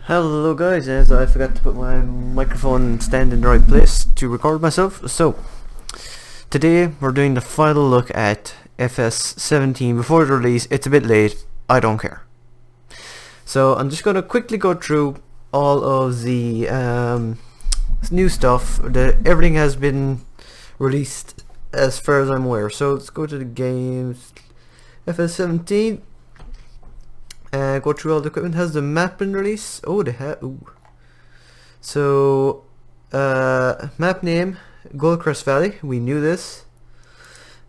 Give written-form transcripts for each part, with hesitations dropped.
Hello guys, as I forgot to put my microphone stand in the right place to record myself. So, today we're doing the final look at FS17 before the release. It's a bit late, I don't care. So I'm just going to quickly go through all of the new stuff. Everything has been released as far as I'm aware. So let's go to the games. FS17. Go through all the equipment. Has the map been released? Oh, they have. So, map name Goldcrest Valley. We knew this,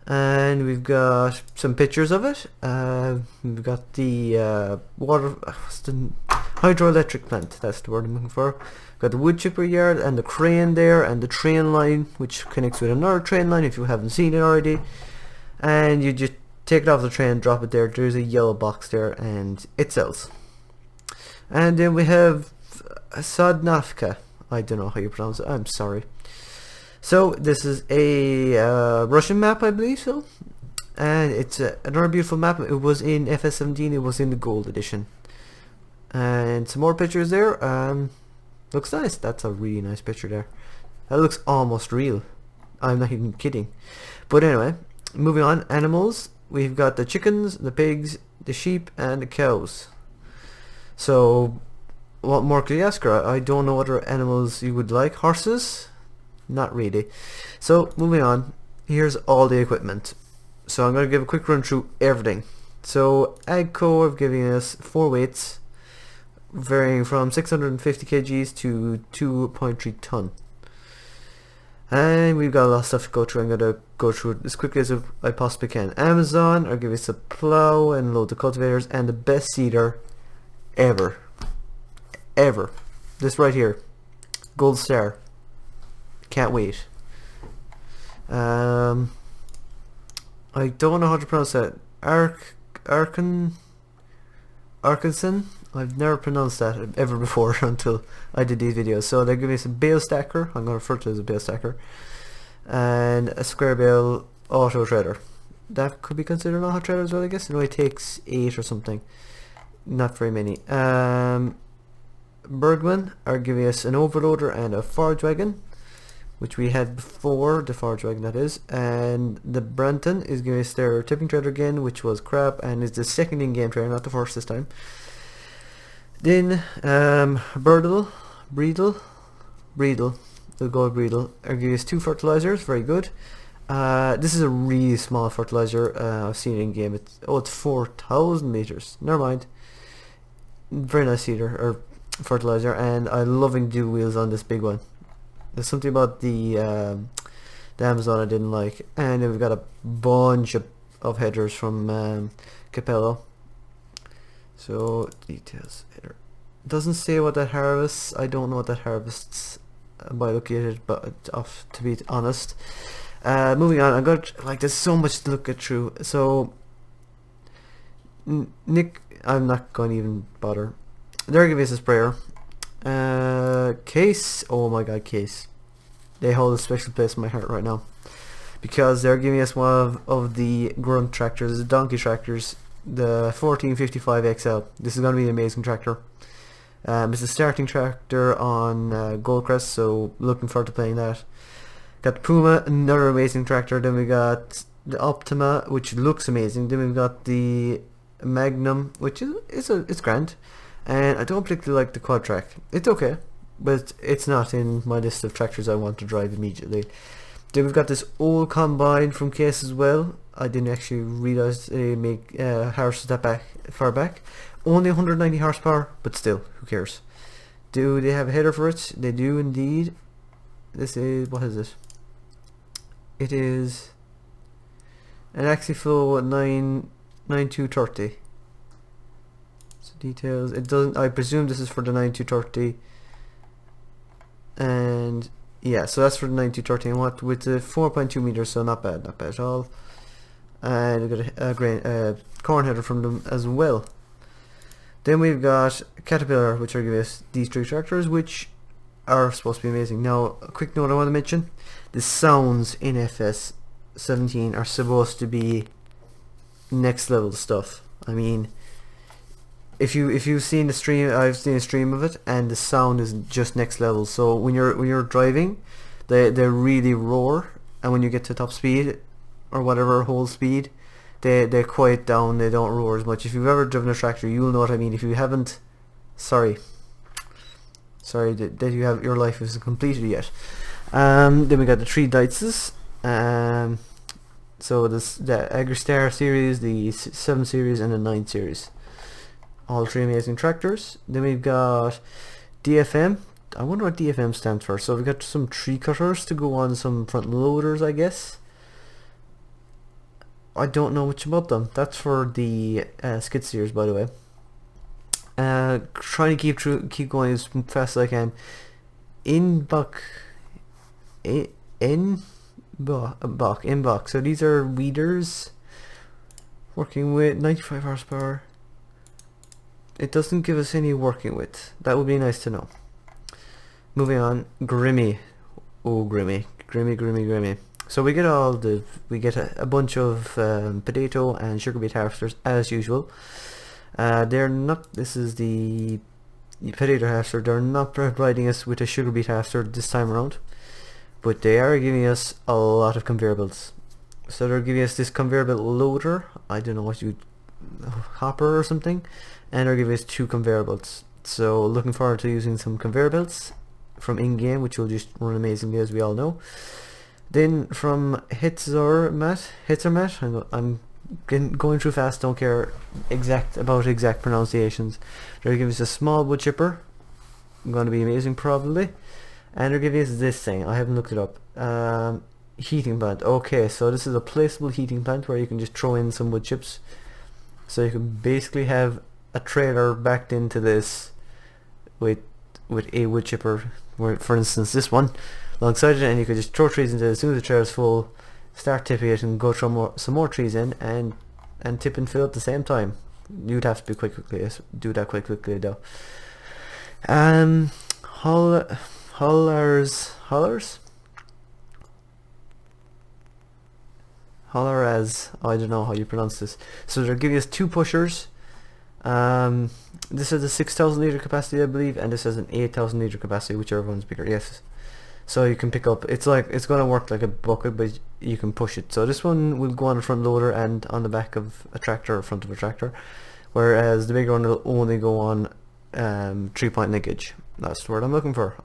and we've got some pictures of it. We've got the what's the hydroelectric plant? That's the word I'm looking for. Got the wood chipper yard and the crane there, and the train line, which connects with another train line. If you haven't seen it already, and you just take it off the train, drop it there. There's a yellow box there, and it sells. And then we have Sodnavka. I don't know how you pronounce it. I'm sorry. So this is a Russian map, I believe so. And it's another beautiful map. It was in FS17. It was in the gold edition. And some more pictures there. Looks nice. That's a really nice picture there. That looks almost real. I'm not even kidding. But anyway, moving on. Animals. We've got the chickens, the pigs, the sheep, and the cows. So, what more could you ask her? I don't know what other animals you would like. Horses? Not really. So, moving on. Here's all the equipment. So, I'm going to give a quick run through everything. So, AGCO have given us 4 weights, varying from 650 kgs to 2.3 ton. And we've got a lot of stuff to go through. I'm going to go through it as quickly as I possibly can. Amazon are giving us a plow and loads of cultivators and the best seeder ever. Ever. This right here. Gold star. Can't wait. I don't know how to pronounce that. Arkansas? I've never pronounced that ever before until I did these videos. So they're giving us a bale stacker. I'm going to refer to it as a bale stacker. And a square bale auto shredder. That could be considered an auto shredder as well, I guess. It only takes 8 or something. Not very many. Bergman are giving us an overloader and a forage wagon, which we had before, the forage wagon that is. And the Branton is giving us their tipping trailer again, which was crap, and is the second in-game trailer, not the first this time. Then Breedle, we'll go with Breedle, are giving us 2 fertilizers, very good. This is a really small fertilizer. I've seen it in game. It's 4,000 meters. Never mind. Very nice seeder or fertilizer, and I'm loving dual wheels on this big one. There's something about the Amazon I didn't like. And then we've got a bunch of headers from Capello. So details header. Doesn't say what that harvests. I don't know what that harvests by looking at it, but to be honest. Moving on, I got there's so much to look at through. So Nick, I'm not going to even bother. They're giving us a sprayer. Case, oh my god, Case. They hold a special place in my heart right now, because they're giving us one of the grunt tractors, the donkey tractors. The 1455 XL. This is going to be an amazing tractor. It's a starting tractor on Goldcrest, so looking forward to playing that. Got the Puma, another amazing tractor. Then we got the Optima, which looks amazing. Then we've got the Magnum, which it's grand. And I don't particularly like the quad track. It's okay, but it's not in my list of tractors I want to drive immediately. Then we've got this old combine from Case as well. I didn't actually realise they make horses that far back. Only 190 horsepower, but still, who cares? Do they have a header for it? They do indeed. This is, what is it? It is an Axiflow 9230. So details. It doesn't. I presume this is for the 9230. And yeah, so that's for the 9230. And what with the 4.2 meters, so not bad at all. And we've got a corn header from them as well. Then we've got Caterpillar, which are giving us these 3 tractors, which are supposed to be amazing. Now, a quick note I want to mention: the sounds in FS17 are supposed to be next level stuff. I mean, if you've seen the stream, I've seen a stream of it, and the sound is just next level. So when you're driving, they really roar, and when you get to top speed or whatever whole speed, they quiet down. They don't roar as much. If you've ever driven a tractor, you'll know what I mean. If you haven't, sorry that you have, your life isn't completed yet. Then we got the 3 Deutzes. So this the Agristar series, the 7 series, and the 9 series. All 3 amazing tractors. Then we've got DFM. I wonder what DFM stands for. So we've got some tree cutters to go on some front loaders, I guess. I don't know much about them. That's for the skid steers, by the way. Trying to keep going as fast as I can. Inbox. So these are weeders working with 95 horsepower. It doesn't give us any working with. That would be nice to know. Moving on, Grimmy. Oh, Grimmy. So we get a bunch of potato and sugar beet harvesters as usual. They're not. This is the potato harvester. They're not providing us with a sugar beet harvester this time around, but they are giving us a lot of conveyor belts. So they're giving us this conveyor belt loader. I don't know what you hopper or something, and they're giving us 2 conveyor belts. So looking forward to using some conveyor belts from in-game, which will just run amazingly, as we all know. Then from Hitzermat, I'm going too fast, don't care exact pronunciations. They're giving us a small wood chipper, going to be amazing probably, and they're giving us this thing. I haven't looked it up. Heating plant. Okay, so this is a placeable heating plant where you can just throw in some wood chips. So you can basically have a trailer backed into this with a wood chipper, where, for instance, this one alongside it, and you could just throw trees into it as soon as the trailer's full, start tipping it, and go throw some more trees in, and tip and fill at the same time. You'd have to be do that quite quickly though. Haulers. I don't know how you pronounce this. So they're giving us 2 pushers. This has a 6,000 litre capacity, I believe, and this has an 8,000 litre capacity, whichever one's bigger. Yes. So you can pick up. It's going to work like a bucket, but you can push it. So this one will go on a front loader and on the back of a tractor or front of a tractor, whereas the bigger one will only go on 3-point linkage. That's the word I'm looking for.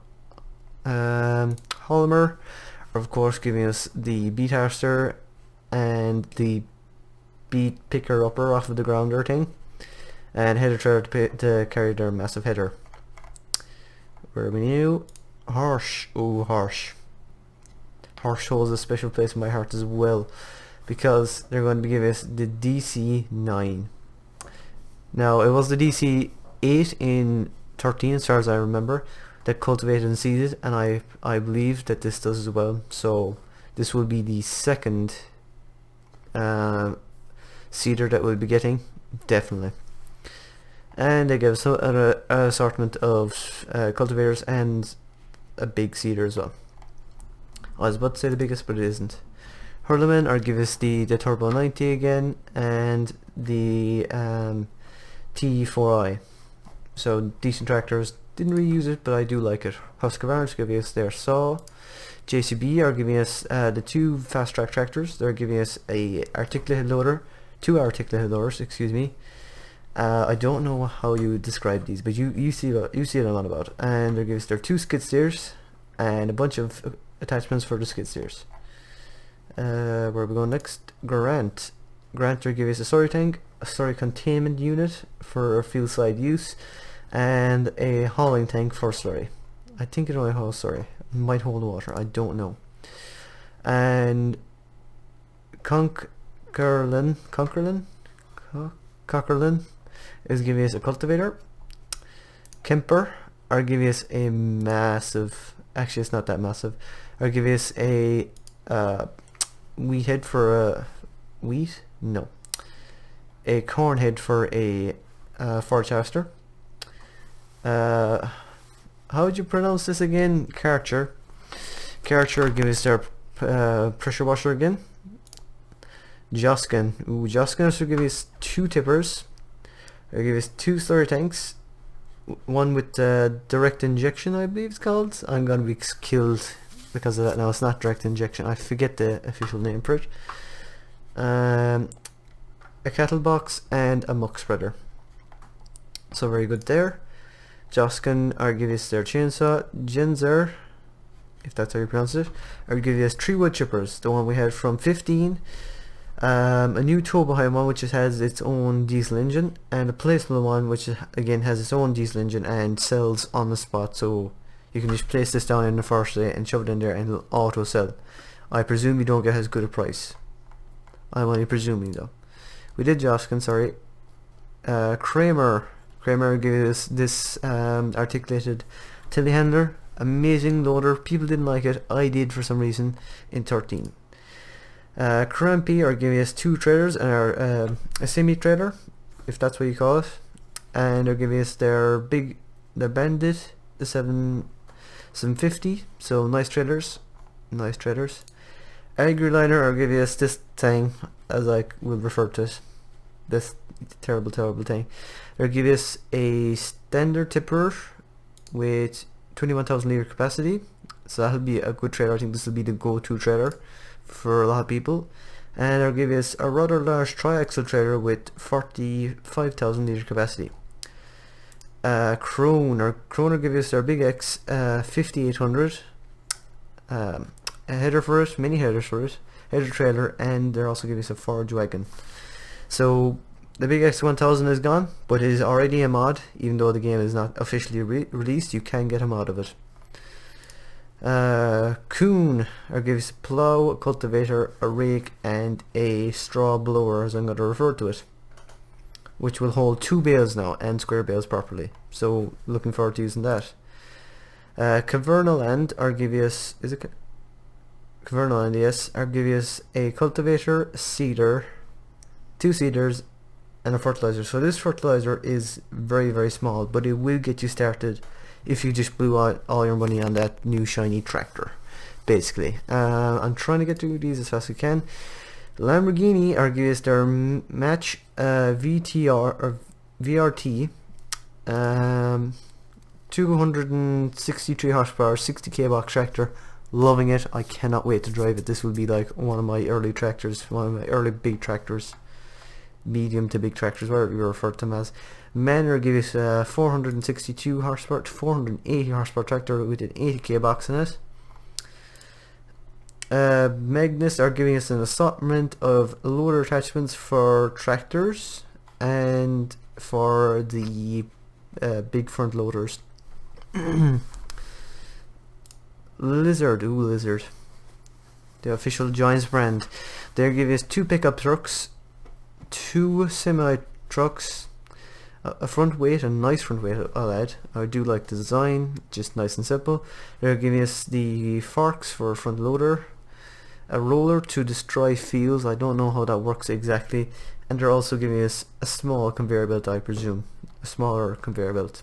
Holmer, of course, giving us the beet harvester and the beet picker upper off of the grounder thing, and header trailer to carry their massive header. Where are we new? Harsh. Oh, Harsh holds a special place in my heart as well, because they're going to be giving us the DC9. Now, it was the DC8 in 13 as far as I remember that cultivated and seeded, and I believe that this does as well. So this will be the second seeder that we'll be getting, definitely. And they give us an assortment of cultivators and a big seeder as well. I was about to say the biggest, but it isn't. Hurleman are give us the Turbo 90 again, and the T4i. So decent tractors. Didn't really use it, but I do like it. Husqvarna give us their saw. JCB are giving us the 2 fast track tractors. They're giving us a articulated loader, 2 articulated loaders, excuse me. I don't know how you describe these, but you see what I'm on about. And they're giving us their 2 skid steers and a bunch of attachments for the skid steers. Where are we going next? Grant are giving us a slurry tank, a slurry containment unit for field side use, and a hauling tank for slurry. I think it only holds slurry. It might hold water, I don't know. And Cockerlin is giving us a cultivator. Kemper are giving us a massive, actually it's not that massive, are giving us a wheat head for a wheat? No. A corn head for a forage harvester. How would you pronounce this again? Karcher give us their pressure washer again. Joskin should give us 2 tippers, I'll give us 2 slurry tanks, one with direct injection, I believe it's called. I'm gonna be killed because of that now. It's not direct injection, I forget the official name for it. A cattle box and a muck spreader, so very good there. Joskin are give us their chainsaw. Genzer, if that's how you pronounce it, are give us 3 wood chippers, the one we had from 15. A new Tobaheim one which has its own diesel engine, and a placeable one which again has its own diesel engine and sells on the spot, so you can just place this down in the first day and shove it in there and it'll auto sell. I presume you don't get as good a price. I'm only presuming though. We did Joskin, sorry. Kramer gave us this articulated telehandler, amazing loader. People didn't like it, I did for some reason in 13. Crampy are giving us 2 traders and a semi trader, if that's what you call it, and they're giving us their bandit, the 750, so nice traders. Agreliner are giving us this thing, as I will refer to it, this terrible thing. They're giving us a standard tipper with 21,000 litre capacity, so that'll be a good trader. I think this will be the go-to trader for a lot of people. And they'll give us a rather large triaxle trailer with 45,000 litre capacity. Kroner give us their Big X 5800, a header for it, many headers for it, header trailer, and they're also giving us a forage wagon. So the Big X 1000 is gone, but it is already a mod. Even though the game is not officially released, you can get a mod of it. Kuhn gives a plow, a cultivator, a rake, and a straw blower, as I'm going to refer to it, which will hold 2 bales now and square bales properly. So looking forward to using that. Cavernaland are giving us, is it Cavernaland? Yes, are giving us a cultivator, a seeder, 2 seeders, and a fertilizer. So this fertilizer is very small, but it will get you started if you just blew out all your money on that new shiny tractor, basically. I'm trying to get through these as fast as I can. Lamborghini are giving us their match VTR or VRT, 263 horsepower, 60k box tractor. Loving it. I cannot wait to drive it. This will be like one of my early tractors, one of my early big tractors, medium to big tractors, whatever you refer to them as. Manor give us a 462 horsepower to 480 horsepower tractor with an 80k box in it. Magnus are giving us an assortment of loader attachments for tractors and for the big front loaders. Lizard, the official Giants brand. They're giving us 2 pickup trucks, 2 semi trucks, a front weight, a nice front weight I'll add. I do like the design, just nice and simple. They're giving us the forks for a front loader, a roller to destroy fields, I don't know how that works exactly, and they're also giving us a small conveyor belt, I presume, a smaller conveyor belt.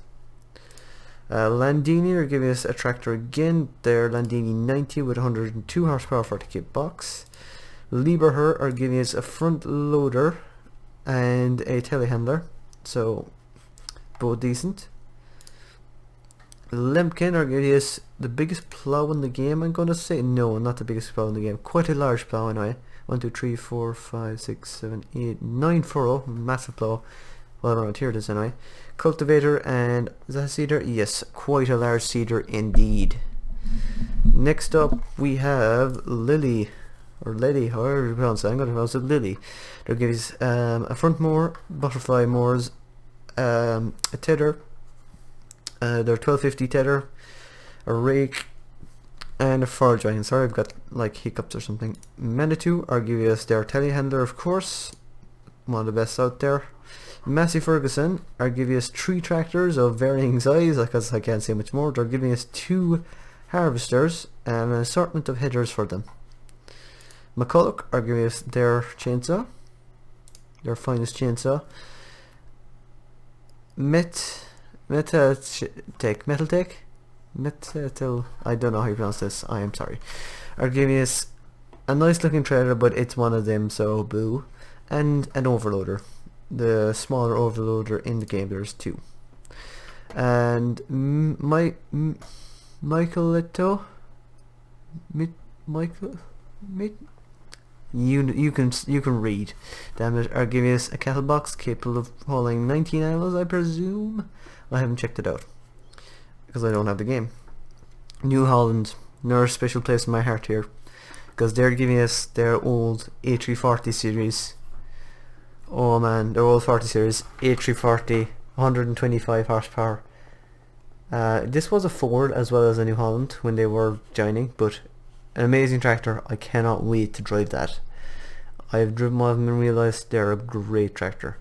Landini are giving us a tractor again, their Landini 90 with 102 horsepower 40k box. Lieberher are giving us a front loader and a telehandler, so both decent. Lemken are giving us the biggest plow in the game, I'm gonna say. No, not the biggest plow in the game, quite a large plow anyway. 1, 2, 3, 4, 5, 6, 7, 8, 9 furrow, massive plow. Well, around here it is anyway. Cultivator, and is that a seeder? Yes, quite a large seeder indeed. Next up we have Lily, or Lily, however you pronounce it. I'm going to pronounce it Lily. They'll give us a front mower, butterfly mowers, a tether, their 1250 tether, a rake, and a forage wagon. Sorry, I've got like hiccups or something. Manitou are giving us their telehandler, of course, one of the best out there. Massey Ferguson are giving us 3 tractors of varying size, because I can't say much more. They're giving us 2 harvesters and an assortment of headers for them. McCulloch are giving us their chainsaw, their finest chainsaw. Metaltech, I don't know how you pronounce this, I am sorry, are giving us a nice looking trailer, but it's one of them, so boo. And an overloader. the smaller overloader in the game. There's two. And Michaeletto, Michael, you can read. Damn it, are giving us a kettle box capable of holding 19 animals, I presume. I haven't checked it out because I don't have the game. New Holland, another special place in my heart here, because they're giving us their old A340 series. Oh man, their old 40 series A340, 125 horsepower. This was a Ford as well as a New Holland when they were joining, but an amazing tractor. I cannot wait to drive that. I've driven one of them and realised they're a great tractor.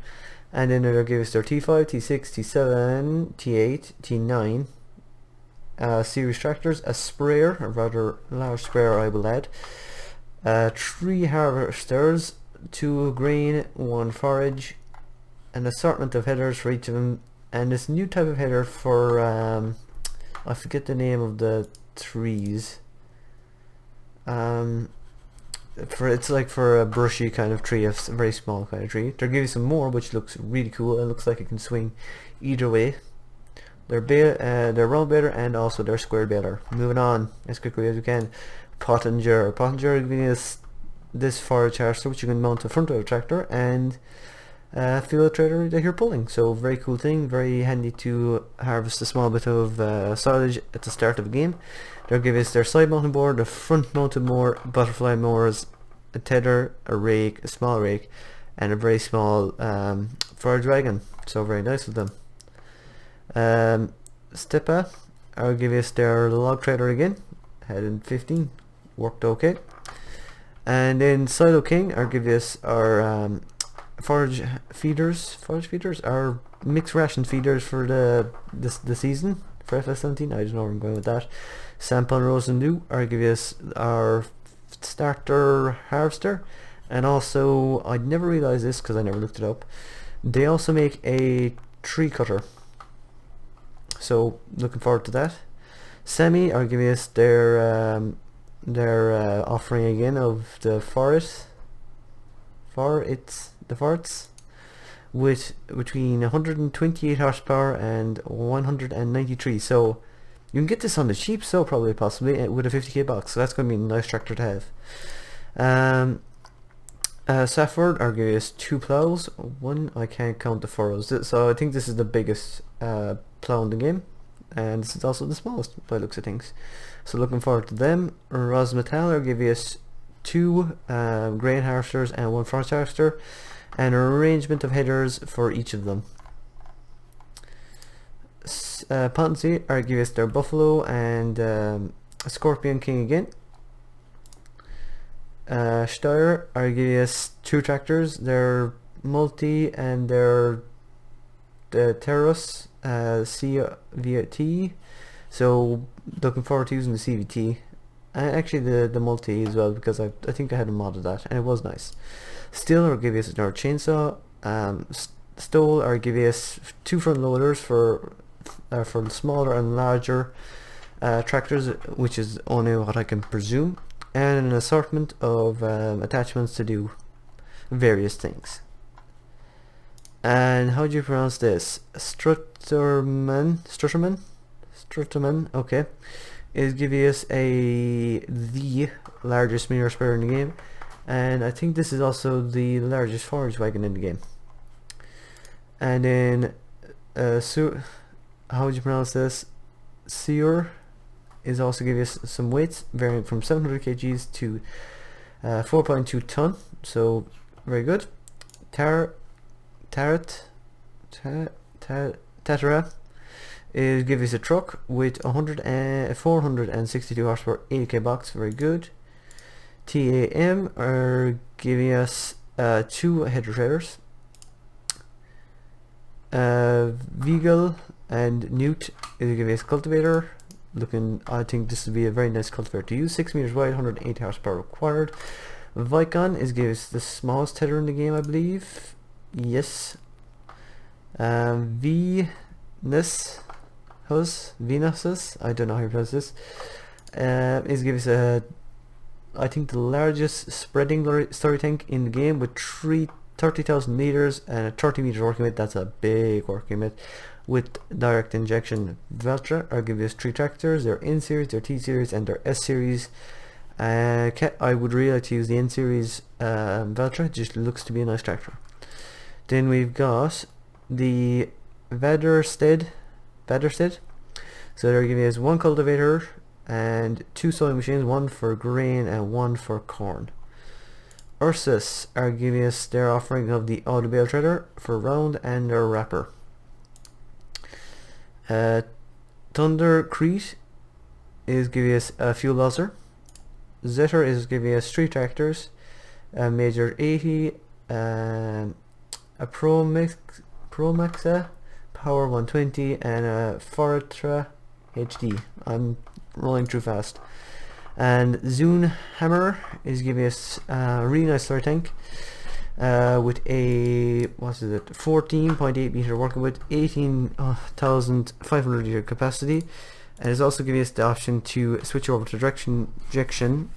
And then they'll give us their T5, T6, T7, T8, T9 series tractors, a sprayer, a rather large sprayer I will add, 3 harvesters, 2 grain, 1 forage, an assortment of headers for each of them, and this new type of header for I forget the name of the trees. It's like for a brushy kind of tree, a very small kind of tree. They're giving some more, which looks really cool. It looks like it can swing either way. They're round baler and also they're square baler. Moving on as quickly as we can. Pottinger giving us this forage harvester, which you can mount to the front of the tractor, and field trailer that you're pulling. So very cool thing, very handy to harvest a small bit of silage at the start of a game. They'll give us their side mounted board, a front mounted mower, butterfly mowers, a tether, a rake, a small rake, and a very small forage wagon. So very nice of them. Steppa, I'll give us their log trailer again, had in 15, worked okay. And then Silo King, I'll give us our forage feeders, our mixed ration feeders for the season for FS17. I don't know where I'm going with that. Sample and Rose and New are give us our starter harvester, and also I'd never realised this because I never looked it up. They also make a tree cutter, so looking forward to that. Semi are giving us their offering again of the forest. The forts with between 128 horsepower and 193. So you can get this on the cheap, so probably possibly with a 50k box. So that's going to be a nice tractor to have. Safford are giving us 2 plows. One, I can't count the furrows, so I think this is the biggest plow in the game, and this is also the smallest by the looks of things. So looking forward to them. Rosmetal are giving us 2 grain harvesters and 1 forage harvester, and an arrangement of headers for each of them. Ponzi are giving us their buffalo and a Scorpion King again. Steyr are giving us 2 tractors, their multi and their Terrace CVT. So looking forward to using the CVT, and actually the multi as well, because I think I had a mod of that and it was nice. Still are giving us another chainsaw. Stoll are giving us 2 front loaders for smaller and larger tractors, which is only what I can presume, and an assortment of attachments to do various things. And how do you pronounce this? Strutterman, okay, is giving us the largest mirror sprayer in the game, and I think this is also the largest forage wagon in the game. And then how would you pronounce this? Sear is also giving us some weights varying from 700 kgs to 4.2 ton, so very good. Tatara is giving us a truck with 462 horsepower, 80k box, very good. TAM are giving us 2 header trailers. Vigal and Newt is giving us cultivator. I think this would be a very nice cultivator to use. 6 meters wide, 180 horsepower required. Vicon is giving us the smallest header in the game, I believe. Yes. Venuses, I don't know how you pronounce this, is giving us I think the largest spreading slurry tank in the game with 3 30,000 meters and a 30 meters working weight. That's a big working weight. With direct injection Valtra are giving us 3 tractors. They're N series, they're T series, and they're S series. I would really like to use the N series Valtra. It just looks to be a nice tractor. Then we've got the Väderstad. So they're giving us 1 cultivator and 2 sowing machines, 1 for grain and 1 for corn. Ursus are giving us their offering of the auto bale treader for round and their wrapper. Thunder Crete is giving us a fuel losser. Zetter is giving us 3 tractors, a Major 80, a Promaxa Power 120, and a Fortra HD. I'm rolling too fast. And Zune Hammer is giving us a really nice solar tank with a 14.8 meter working width, 18,500 liter capacity, and it's also giving us the option to switch over to direction injection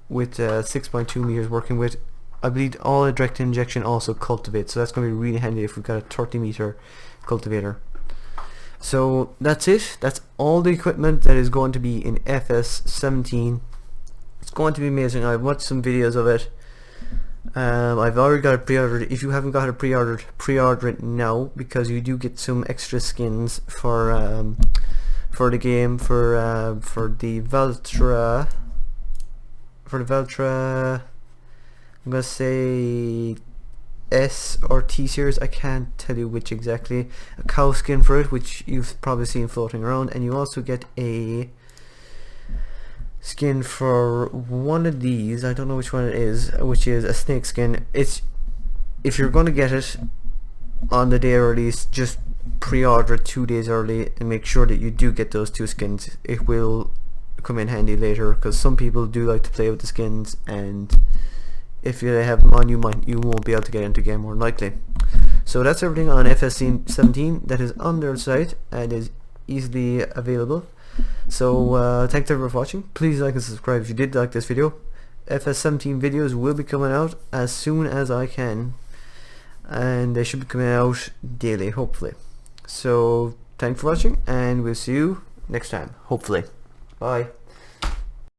with 6.2 meters working width. I believe all the direct injection also cultivates, so that's going to be really handy if we've got a 30 meter cultivator. So that's it. That's all the equipment that is going to be in FS17. It's going to be amazing. I've watched some videos of it. I've already got it pre-ordered. If you haven't got it pre-ordered, pre-order it now, because you do get some extra skins for the game for the Valtra. I'm gonna say S or T series, I can't tell you which exactly. A cow skin for it, which you've probably seen floating around, and you also get a skin for one of these, I don't know which one it is, which is a snake skin. It's, if you're going to get it on the day of release, just pre-order it 2 days early and make sure that you do get those 2 skins. It will come in handy later, because some people do like to play with the skins, and if you have them on, you won't be able to get into game more than likely. So that's everything on FS17 that is on their site and is easily available. So thanks everyone for watching. Please like and subscribe if you did like this video. FS17 videos will be coming out as soon as I can, and they should be coming out daily, hopefully. So thanks for watching, and we'll see you next time, hopefully. Bye.